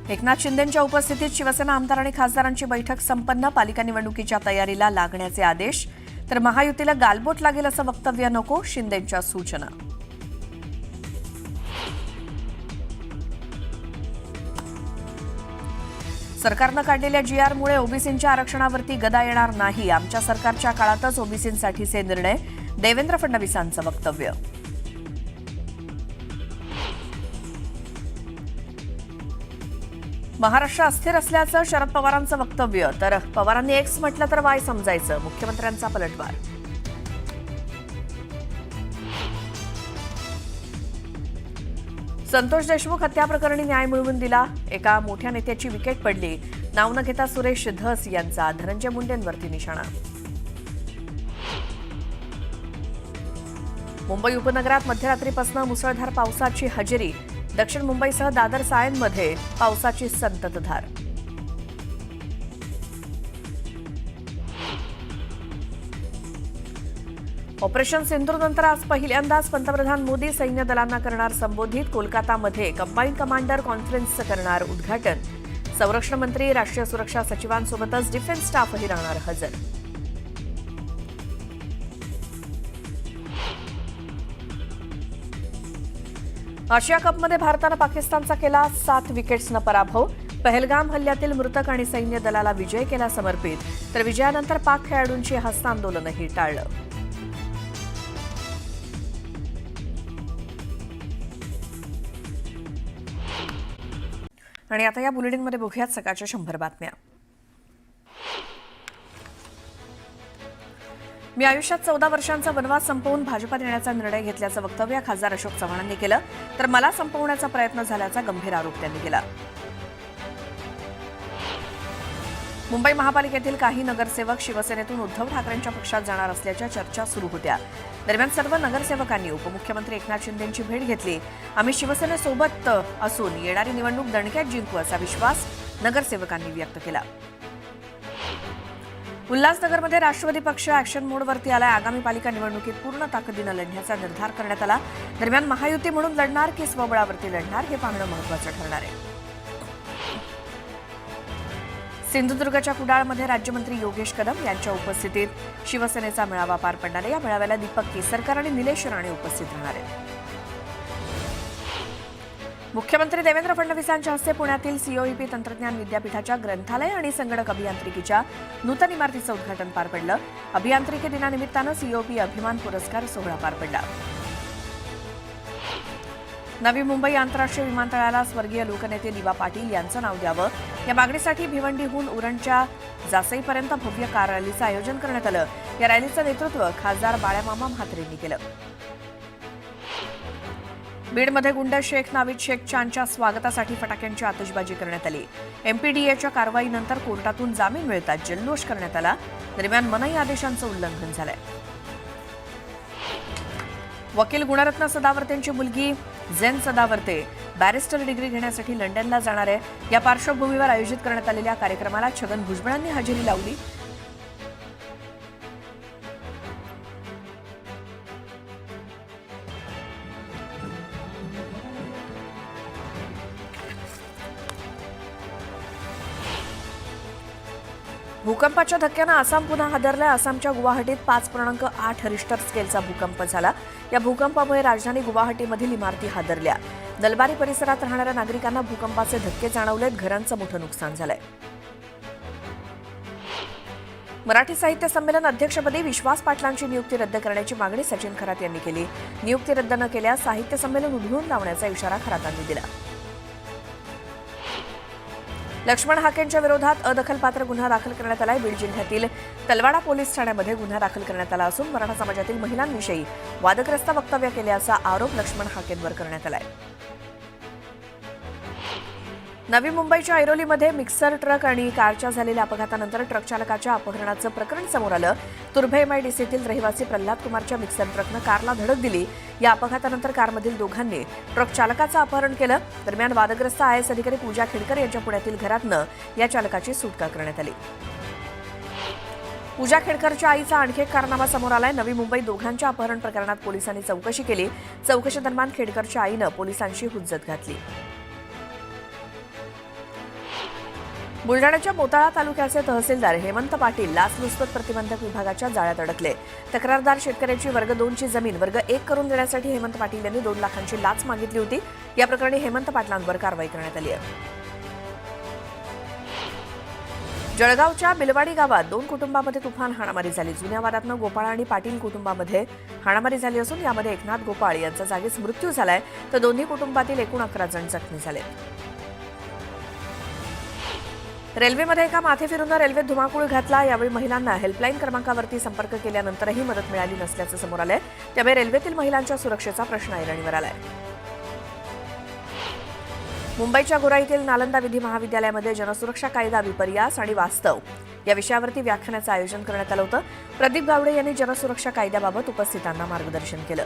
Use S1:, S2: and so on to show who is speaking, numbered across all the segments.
S1: एकनाथ शिंदेंच्या उपस्थितीत शिवसेना आमदार आणि खासदारांची बैठक संपन्न. पालिका निवडणुकीच्या तयारीला लागण्याचे आदेश. तर महायुतीला गालबोट लागेल असं वक्तव्य नको, शिंदेंच्या सूचना. सरकारनं काढलेल्या जीआरमुळे ओबीसींच्या आरक्षणावरती गदा येणार नाही. आमच्या सरकारच्या काळातच ओबीसींसाठीचे निर्णय, देवेंद्र फडणवीसांचं वक्तव्य. महाराष्ट्र अस्थिर असल्याचं शरद पवारांचं वक्तव्य. तर पवारांनी एक्स म्हटलं तर वाय समजायचं, मुख्यमंत्र्यांचा पलटवार. संतोष देशमुख हत्या प्रकरणी न्याय मिळवून दिला. एका मोठ्या नेत्याची विकेट पडली. नाव न घेता सुरेश धस यांचा धनंजय मुंडेंवरती निशाणा. मुंबई उपनगरात मध्यरात्रीपासून मुसळधार पावसाची हजेरी. दक्षिण मुंबईसह दादर सायनमध्ये पावसाची संततधार. ऑपरेशन सिंधूरनंतर आज पहिल्यांदाच पंतप्रधान मोदी सैन्य दलांना करणार संबोधित. कोलकातामध्ये कंबाईंड कमांडर कॉन्फरन्सचं करणार उद्घाटन. संरक्षण मंत्री, राष्ट्रीय सुरक्षा सचिवांसोबतच डिफेन्स स्टाफही राहणार हजर. आशिया कपमध्ये भारतानं पाकिस्तानचा केला 7 विकेट्सनं पराभव. पहलगाम हल्ल्यातील मृतक आणि सैन्य दलाला विजय केला समर्पित. तर विजयानंतर पाक खेळाडूंची हस्तांदोलनही टाळलं. आणि आता या बुलेटिनमध्ये बघूयात सकाळच्या 100 बातम्या. मी आयुष्यात 14 वर्षांचा वनवास संपवून भाजपात येण्याचा निर्णय घेतल्याचं वक्तव्य खासदार अशोक चव्हाणांनी केलं. तर मला संपवण्याचा प्रयत्न झाल्याचा गंभीर आरोप त्यांनी केला. मुंबई महापालिकेतील काही नगरसेवक शिवसेनेतून उद्धव ठाकरेंच्या पक्षात जाणार असल्याच्या चर्चा सुरू होत्या. दरम्यान सर्व नगरसेवकांनी उपमुख्यमंत्री एकनाथ शिंदेंची भेट घेतली. आम्ही शिवसेनेसोबत असून येणारी निवडणूक दणक्यात जिंकू असा विश्वास नगरसेवकांनी व्यक्त केला. उल्हासनगरमध्ये राष्ट्रवादी पक्ष ऍक्शन मोडवरती आलाय. आगामी पालिका निवडणुकीत पूर्ण ताकदीनं लढण्याचा निर्धार करण्यात आला. दरम्यान महायुती म्हणून लढणार की स्वबळावरती लढणार हे पाहणं महत्त्वाचं ठरणार आहे. सिंधुदुर्गच्या कुडाळमध्ये राज्यमंत्री योगेश कदम यांच्या उपस्थितीत शिवसेनेचा मेळावा पार पडणार आहे. या मेळाव्याला दीपक केसरकर आणि निलेश राणे उपस्थित राहणार आहेत. मुख्यमंत्री देवेंद्र फडणवीसांच्या हस्ते पुण्यातील सीओईपी तंत्रज्ञान विद्यापीठाच्या ग्रंथालय आणि संगणक अभियांत्रिकीच्या नूतन इमारतीचं उद्घाटन पार पडलं. अभियांत्रिकी दिनानिमित्तानं सीओईपी अभिमान पुरस्कार सोहळा पार पडला. नवी मुंबई आंतरराष्ट्रीय विमानतळाला स्वर्गीय लोकनेते लिवा पाटील यांचं नाव द्यावं या मागणीसाठी भिवंडीहून उरणच्या जासईपर्यंत भव्य कार रॅलीचं आयोजन करण्यात आलं. या रॅलीचं नेतृत्व खासदार बाळामामा म्हात्रेंनी केलं. बीडमध्ये गुंड शेख नावीद शेख चांच्या स्वागतासाठी फटाक्यांची आतषबाजी करण्यात आली. एमपीडीएच्या कारवाईनंतर कोर्टातून जामीन मिळताच जल्लोष करण्यात आला. दरम्यान मनाई आदेशांचं उल्लंघन झालंय. वकील गुणरत्न सदावर्तेंची मुलगी झेन सदावर्ते बॅरिस्टर डिग्री घेण्यासाठी लंडनला जाणार आहे. या पार्श्वभूमीवर आयोजित करण्यात आलेल्या कार्यक्रमाला छगन भुजबळांनी हजेरी लावली. भूकंपाच्या धक्क्यानं आसाम पुन्हा हादरलाय. आसामच्या गुवाहाटीत 5.8 रिश्टर स्केलचा भूकंप झाला. या भूकंपामुळे राजधानी गुवाहाटीमधील इमारती हादरल्या. दलबारी परिसरात राहणाऱ्या नागरिकांना भूकंपाचे धक्के जाणवलेत. घरांचं मोठं नुकसान झालंय. मराठी साहित्य संमेलन अध्यक्षपदी विश्वास पाटलांची नियुक्ती रद्द करण्याची मागणी सचिन खरात यांनी केली. नियुक्ती रद्द न केल्यास साहित्य संमेलन उधळून लावण्याचा इशारा खरातांनी दिला. लक्ष्मण हाकेंच्या विरोधात अदखलपात्र गुन्हा दाखल करण्यात आलाय. बीड जिल्ह्यातील तलवाडा पोलीस ठाण्यामध्ये गुन्हा दाखल करण्यात आला असून मराठा समाजातील महिलांविषयी वादग्रस्त वक्तव्य केल्याचा आरोप लक्ष्मण हाकेंवर करण्यात आलाय. नवी मुंबईच्या ऐरोलीमध्ये मिक्सर ट्रक आणि कारच्या झालेल्या अपघातानंतर ट्रक चालकाच्या अपहरणाचं प्रकरण समोर आलं. तुर्भे एमआयडीसीतील रहिवासी प्रल्हाद कुमारच्या मिक्सर ट्रकनं कारला धडक दिली. या अपघातानंतर कारमधील दोघांनी ट्रक चालकाचं अपहरण केलं. दरम्यान वादग्रस्त आयएस अधिकारी पूजा खेडकर यांच्या पुण्यातील घरातनं या चालकाची सुटका करण्यात आली. पूजा खेडकरच्या आईचा आणखी एक कारनामा समोर आलाय. नवी मुंबईत दोघांच्या अपहरण प्रकरणात पोलिसांनी चौकशी केली. चौकशीदरम्यान खेडकरच्या आईनं पोलिसांशी हुज्जत घातली. बुलढाण्याच्या मोताळा तालुक्याचे तहसीलदार हेमंत पाटील लाचलुचपत प्रतिबंधक विभागाच्या जाळ्यात अडकले. तक्रारदार शेतकऱ्याची वर्ग 2 ची जमीन वर्ग 1 करून देण्यासाठी हेमंत पाटील यांनी 2 लाखांची लाच मागितली होती. या प्रकरणी हेमंत पाटलांवर कारवाई करण्यात आली आहे. जळगावच्या बिलवाडी गावात 2 कुटुंबांमध्ये तुफान हाणामारी झाली. जुन्या वादातनं गोपाळ आणि पाटील कुटुंबामध्ये हाणामारी झाली असून यामध्ये एकनाथ गोपाळ यांचा जागीच मृत्यू झालाय, तर दोन्ही कुटुंबातील एकूण 11 जण जखमी झाले. रेल्वेमध्ये एका माथेफिरूंना रेल्वेत धुमाकूळ घातला. यावेळी महिलांना हेल्पलाईन क्रमांकावरती संपर्क केल्यानंतरही मदत मिळाली नसल्याचं समोर आलंय. त्यामुळे रेल्वेतील महिलांच्या सुरक्षेचा प्रश्न ऐरणीवर आलाय. मुंबईच्या गोराईतील नालंदा विधी महाविद्यालयामध्ये जनसुरक्षा कायदा विपर्यास आणि वास्तव या विषयावरती व्याख्यानाचं आयोजन करण्यात आलं होतं. प्रदीप गावडे यांनी जनसुरक्षा कायद्याबाबत उपस्थितांना मार्गदर्शन केलं.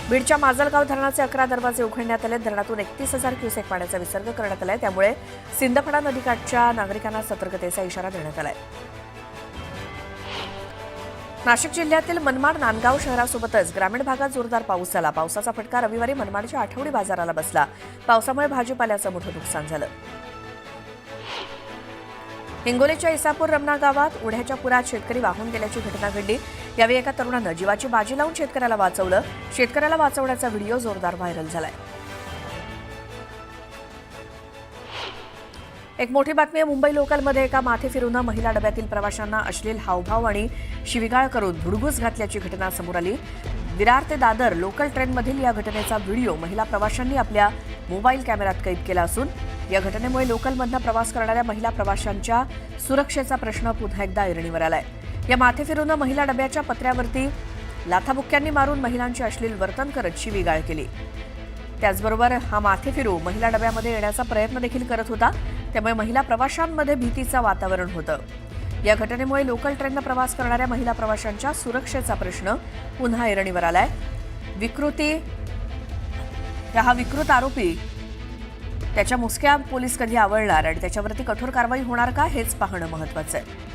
S1: बीडच्या माजलगाव धरणाचे 11 दरवाजे उघडण्यात आले. धरणातून 31,000 क्युसेक पाण्याचा विसर्ग करण्यात आलाय. त्यामुळे सिंदफणा नदीकाठच्या नागरिकांना सतर्कतेचा इशारा देण्यात आलाय. नाशिक जिल्ह्यातील मनमाड नांदगाव शहरासोबतच ग्रामीण भागात जोरदार पाऊस झाला. पावसाचा फटका रविवारी मनमाडच्या आठवडी बाजाराला बसला. पावसामुळे भाजीपाल्याचं मोठं नुकसान झालं. हिंगोलीच्या इसापूर रमना गावात ओढ्याच्या पुरात शेतकरी वाहून गेल्याची घटना घडली. यावेळी एका तरुणानं जीवाची बाजी लावून शेतकऱ्याला वाचवलं. शेतकऱ्याला वाचवण्याचा व्हिडिओ जोरदार व्हायरल झालाय. एक मोठी बातमी आहे. मुंबई लोकलमध्ये एका माथेफिरूनं महिला डब्यातील प्रवाशांना अश्लील हावभाव आणि शिवीगाळ करून धुडगूस घातल्याची घटना समोर आली. विरार ते दादर लोकल ट्रेनमधील या घटनेचा व्हिडिओ महिला प्रवाशांनी आपल्या मोबाईल कॅमेऱ्यात कैद केला असून या घटनेमुळे लोकलमधनं प्रवास करणाऱ्या महिला प्रवाशांच्या सुरक्षेचा प्रश्न पुन्हा एकदा ऐरणीवर आलाय. या माथेफिरूनं महिला डब्याच्या पत्र्यावरती लाथाबुक्क्यांनी मारून महिलांची अश्लील वर्तन करत शिवीगाळ केली. त्याचबरोबर हा माथेफिरू महिला डब्यामध्ये येण्याचा प्रयत्न देखील करत होता. त्यामुळे महिला प्रवाशांमध्ये भीतीचं वातावरण होतं. या घटनेमुळे लोकल ट्रेननं प्रवास करणाऱ्या महिला प्रवाशांच्या सुरक्षेचा प्रश्न पुन्हा ऐरणीवर आलाय. हा विकृत आरोपी त्याच्या मुसक्या पोलीस कधी आवळणार आणि त्याच्यावरती कठोर कारवाई होणार का हेच पाहणं महत्त्वाचं आहे.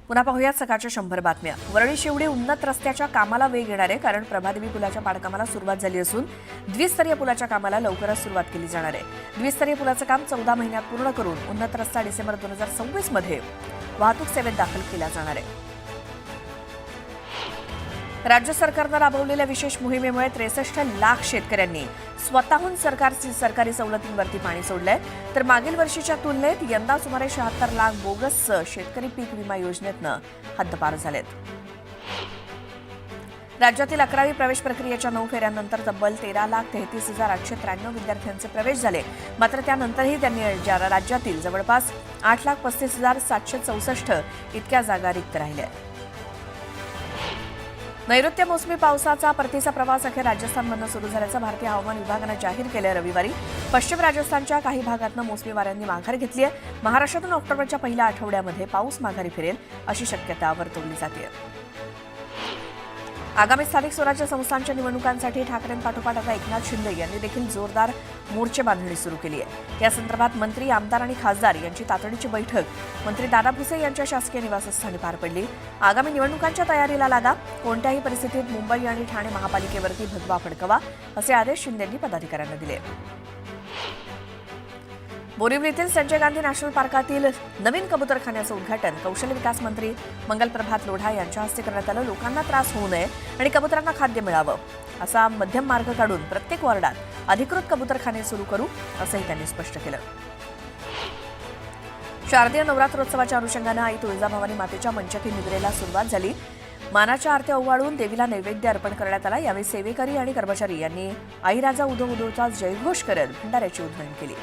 S1: पुन्हा पाहूयात सकाळच्या 100 बातम्या. वरळी शिवडी उन्नत रस्त्याच्या कामाला वेग येणार आहे, कारण प्रभादेवी पुलाच्या पाडकामाला सुरुवात झाली असून द्विस्तरीय पुलाच्या कामाला लवकरच सुरुवात केली जाणार आहे. द्विस्तरीय पुलाचं काम 14 महिन्यात पूर्ण करून उन्नत रस्ता डिसेंबर 2026 मध्ये वाहतूक सेवेत दाखल केला जाणार आहे. राज्य सरकारनं राबवलेल्या विशेष मोहिमेमुळे 63 लाख शेतकऱ्यांनी स्वतःहून सरकारी सवलतींवरती पाणी सोडलंय, तर मागील वर्षीच्या तुलनेत यंदा सुमारे 76 लाख बोगस शेतकरी पीक विमा योजनेतनं हद्दपार झालेत. राज्यातील 11वी प्रवेश प्रक्रियेच्या 9 फेऱ्यांनंतर तब्बल 13,33,893 विद्यार्थ्यांचे प्रवेश झाले. मात्र त्यानंतरही त्यांनी राज्यातील जवळपास 8,35,764 इतक्या जागा रिक्त राहिल्या. नैऋत्य मोसमी पावसाचा परतीचा प्रवास अखेर राजस्थानमधनं सुरू झाल्याचं भारतीय हवामान विभागानं जाहीर केलं. रविवारी पश्चिम राजस्थानच्या काही भागातनं मोसमी वाऱ्यांनी माघार घेतली आहे. महाराष्ट्रातून ऑक्टोबरच्या पहिल्या आठवड्यामध्ये पाऊस माघारी फिरेल अशी शक्यता वर्तवली जाते. आगामी स्थानिक स्वराज्य संस्थांच्या निवडणुकांसाठी ठाकरेंपाठोपाठ आता एकनाथ शिंदे यांनी देखील जोरदार मोर्चे बांधणी सुरू केली आहे. या संदर्भात मंत्री, आमदार आणि खासदार यांची तातडीची बैठक मंत्री दादा भुसे यांच्या शासकीय निवासस्थानी पार पडली. आगामी निवडणुकांच्या तयारीला लागा, कोणत्याही परिस्थितीत मुंबई आणि ठाणे महापालिकेवरती भगवा फडकवा असे आदेश शिंदेंनी पदाधिकाऱ्यांना दिले. बोरिवलीतील संजय गांधी नॅशनल पार्कातील नवीन कबुतरखान्याचं उद्घाटन कौशल्य विकास मंत्री मंगलप्रभात लोढा यांच्या हस्ते करण्यात आलं. लोकांना त्रास होऊ नये आणि कबुतरांना खाद्य मिळावं असा मध्यम मार्ग काढून प्रत्येक वॉर्डात अधिकृत कबुतरखाने सुरू करू असंही त्यांनी स्पष्ट केलं. शारदीय नवरात्रोत्सवाच्या अनुषंगानं आई तुळजाभवानी मातेच्या मंचकी निद्रेला सुरुवात झाली. मानाच्या आरत्या ओवाळून देवीला नैवेद्य अर्पण करण्यात आला. यावेळी सेवेकरी आणि कर्मचारी यांनी आई राजा उदो उदोचा जयघोष करत भंडाऱ्याची उधळण केली.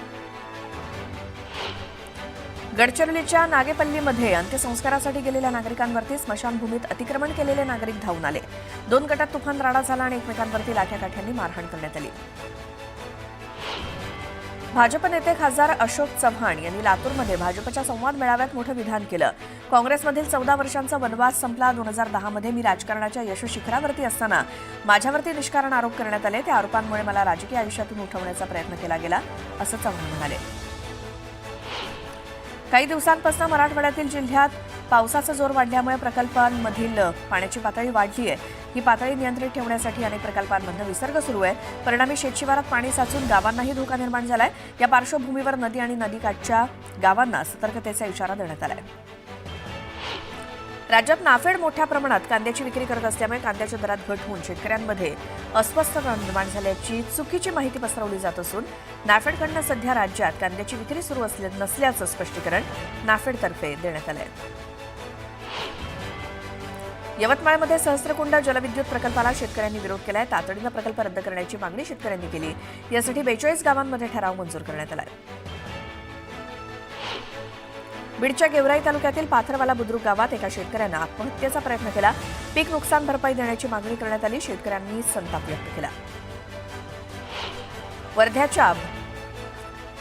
S1: गडचिरोलीच्या नागेपल्लीमध्ये अंत्यसंस्कारासाठी गेलेल्या नागरिकांवरती स्मशानभूमीत अतिक्रमण केलेले नागरिक धावून आले. 2 गटात तुफान राडा झाला आणि एकमेकांवरती लाठ्याकाठ्यांनी मारहाण करण्यात आली. भाजप नेते खासदार अशोक चव्हाण यांनी लातूरमध्ये भाजपच्या संवाद मेळाव्यात मोठं विधान केलं. काँग्रेसमधील 14 वर्षांचा वनवास संपला. 2010 मी राजकारणाच्या यशशिखरावरती असताना माझ्यावरती निष्कारण आरोप करण्यात आले. त्या आरोपांमुळे मला राजकीय आयुष्यातून उठवण्याचा प्रयत्न केला गेला असं चव्हाण म्हणाले. काही दिवसांपासून मराठवाड्यातील जिल्ह्यात पावसाचा जोर वाढल्यामुळे प्रकल्पांमधील पाण्याची पातळी वाढली आहे. ही पातळी नियंत्रित ठेवण्यासाठी अनेक प्रकल्पांमधून विसर्ग सुरू आहे. परिणामी शेतशिवारात पाणी साचून गावांनाही धोका निर्माण झालाय. या पार्श्वभूमीवर नदी आणि नदीकाठच्या गावांना सतर्कतेचा इशारा देण्यात आलाय. राज्यात नाफेड मोठ्या प्रमाणात कांद्याची विक्री करत असल्यामुळे कांद्याच्या दरात घट होऊन शेतकऱ्यांमध्ये अस्वस्थता निर्माण झाल्याची चुकीची माहिती पसरवली जात असून नाफेडकडून सध्या राज्यात कांद्याची विक्री सुरू नसल्याचं स्पष्टीकरण नाफेडतर्फे देण्यात आलं आहे. यवतमाळमध्ये सहस्त्रकुंड जलविद्युत प्रकल्पाला शेतकऱ्यांनी विरोध केलाय. तातडीनं प्रकल्प रद्द करण्याची मागणी शेतकऱ्यांनी केली. यासाठी 42 गावांमध्ये ठराव मंजूर करण्यात आला आहे. बीडच्या गेवराई तालुक्यातील पाथरवाला बुद्रुक गावात एका शेतकऱ्यानं आत्महत्येचा प्रयत्न केला. पीक नुकसान भरपाई देण्याची मागणी करण्यात आली. शेतकऱ्यांनी संताप व्यक्त केला. वर्ध्याच्या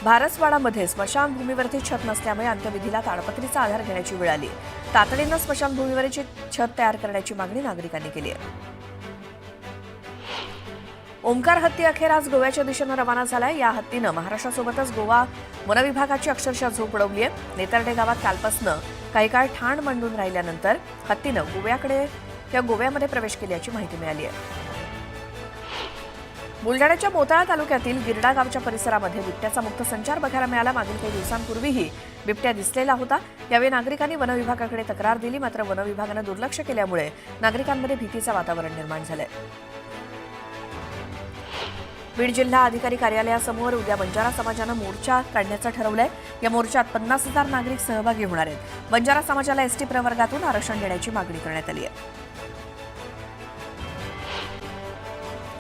S1: भारसवाडामध्ये स्मशानभूमीवरती छत नसल्यामुळे अंत्यविधीला ताडपत्रीचा आधार घेण्याची वेळ आली. तातडीनं स्मशानभूमीवरची छत तयार करण्याची मागणी नागरिकांनी केली आहे. ओंकार हत्ती अखेर आज गोव्याच्या दिशेनं रवाना झालाय. या हत्तीनं महाराष्ट्रासोबतच गोवा वनविभागाची अक्षरशः झोप उडवली आहे. नेतर्डे गावात कालपासनं काही काळ ठाण मांडून राहिल्यानंतर हत्तीनं गोव्यामध्ये प्रवेश केल्याची माहिती मिळाली आहे. बुलढाण्याच्या मोताळा तालुक्यातील गिरडा गावच्या परिसरामध्ये बिबट्याचा मुक्त संचार बघायला मिळाला. मागील काही दिवसांपूर्वीही बिबट्या दिसलेला होता. यावेळी नागरिकांनी वनविभागाकडे तक्रार दिली. मात्र वनविभागानं दुर्लक्ष केल्यामुळे नागरिकांमध्ये भीतीचं वातावरण निर्माण झालंय. बीड जिल्हा अधिकारी कार्यालयासमोर उद्या बंजारा समाजानं मोर्चा काढण्याचं ठरवलंय. या मोर्चात 50,000 नागरिक सहभागी होणार आहेत. बंजारा समाजाला एसटी प्रवर्गातून आरक्षण देण्याची मागणी करण्यात आली आहे.